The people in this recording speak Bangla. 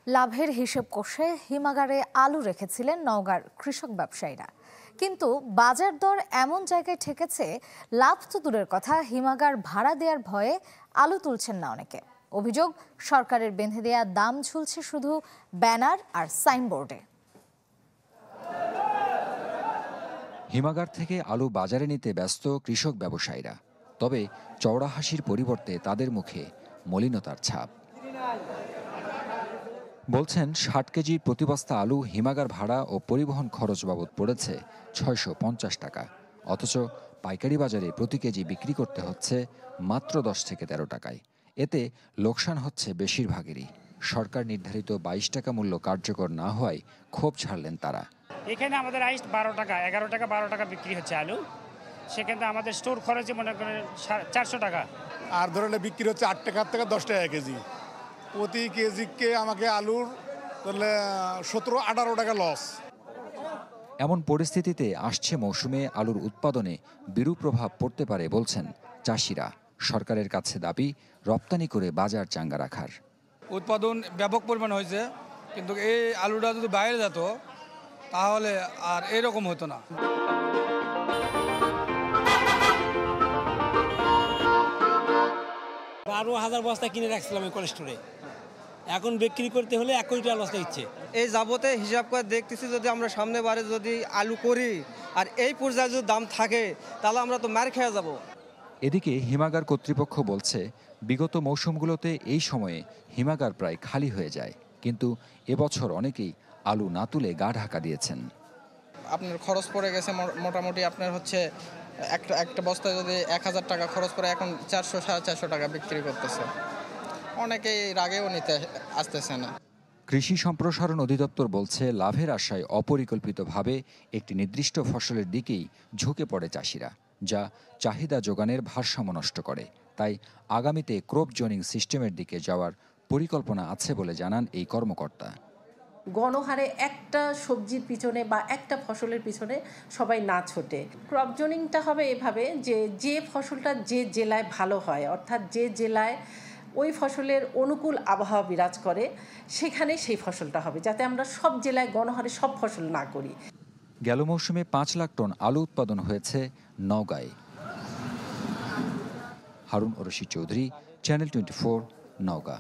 লাভের হিসেব কষে হিমাগারে আলু রেখেছিলেন নওগাঁর কৃষক ব্যবসায়ীরা, কিন্তু বাজার দর এমন জায়গায় ঠেকেছে, লাভ তো দূরের কথা, হিমাগার ভাড়া দেওয়ার ভয়ে আলু তুলছেন না অনেকে। অভিযোগ, সরকারের বেঁধে দেয়া দাম ঝুলছে শুধু ব্যানার আর সাইনবোর্ডে। হিমাগার থেকে আলু বাজারে নিতে ব্যস্ত কৃষক ব্যবসায়ীরা, তবে চওড়া হাসির পরিবর্তে তাদের মুখে মলিনতার ছাপ। বলছেন ৬০ কেজি প্রতি বস্তা আলু হিমাগার ভাড়া ও পরিবহন খরচ বাবদ পড়েছে ৬৫০ টাকা, অথচ পাইকারি বাজারে প্রতি কেজি বিক্রি করতে হচ্ছে মাত্র ১০ থেকে ১৩ টাকায়। এতে লোকসান হচ্ছে বেশিরভাগেরই। সরকার নির্ধারিত ২২ টাকা মূল্য কার্যকর না হওয়ায় ক্ষোভ ছাড়লেন তারা। এখানে আমাদের হাইস্ট ১২ টাকা, ১১ টাকা ১২ টাকা বিক্রি হচ্ছে আলু, সেখানে আমাদের স্টোর খরচে মনে করেন ৪০০ টাকা। আর ধরনের বিক্রি হচ্ছে ৮ টাকা থেকে ১০ টাকা কেজি। প্রতি কেজিকে আমাকে আলুর তাহলে ১৭-১৮ টাকা লস। এমন পরিস্থিতিতে আসছে মৌসুমে আলুর উৎপাদনে বিরূপ প্রভাব পড়তে পারে বলছেন চাষিরা। সরকারের কাছে দাবি রপ্তানি করে বাজার চাঙ্গা রাখার। উৎপাদন ব্যাপক পরিমাণ হয়েছে, কিন্তু এই আলুটা যদি বাইরে যেত তাহলে আর এরকম হতো না। ১২,০০০ বস্তা কিনে রাখছিলাম এই কোল্ড স্টোরে, এখন বিক্রি করতে হলে ১ কোটি টাকা লস দিচ্ছে। এই যাবতে হিসাব করে দেখতেছি, যদি আমরা সামনে বারে যদি আলু করি আর এই পর্যায়ে যদি দাম থাকে তাহলে আমরা তো মার খেয়ে যাব। এদিকে হিমাগার কর্তৃপক্ষ বলছে বিগত মৌসুমগুলোতে এই সময়ে হিমাগার প্রায় খালি হয়ে যায়, কিন্তু এবছর অনেকেই আলু না তুলে গা ঢাকা দিয়েছেন। আপনার খরচ পড়ে গেছে মোটামুটি আপনার হচ্ছে একটা বস্তায় যদি ১,০০০ টাকা খরচ পড়ে, এখন ৪০০-৪৫০ টাকা বিক্রি করতেছে। অনেকেই রাগেও নিতে আসতেছে না। কৃষি সম্প্রসারণ অধিদপ্তর বলছে লাভের আশায় অপরিকল্পিতভাবে একটি নির্দিষ্ট ফসলের দিকেই ঝুঁকে পড়ে চাষিরা, যা চাহিদা যোগানের ভারসাম্য নষ্ট করে। তাই আগামীতে ক্রপ জোনিং সিস্টেমের দিকে যাওয়ার পরিকল্পনা আছে বলে জানান এই কর্মকর্তা। গণহারে একটা সবজির পিছনে বা একটা ফসলের পিছনে সবাই না ছোটে। ক্রপ জোনিংটা হবে এভাবে যে ফসলটা যে জেলায় ভালো হয়, অর্থাৎ যে জেলায় ওই ফসলের অনুকূল আবহাওয়া বিরাজ করে, সেখানে সেই ফসলটা হবে, যাতে আমরা সব জেলায় গণহারে সব ফসল না করি। গেল মৌসুমে ৫ লাখ টন আলু উৎপাদন হয়েছে নওগাঁয়। হারুন রশিদ চৌধুরী, চ্যানেল 24, নওগাঁ।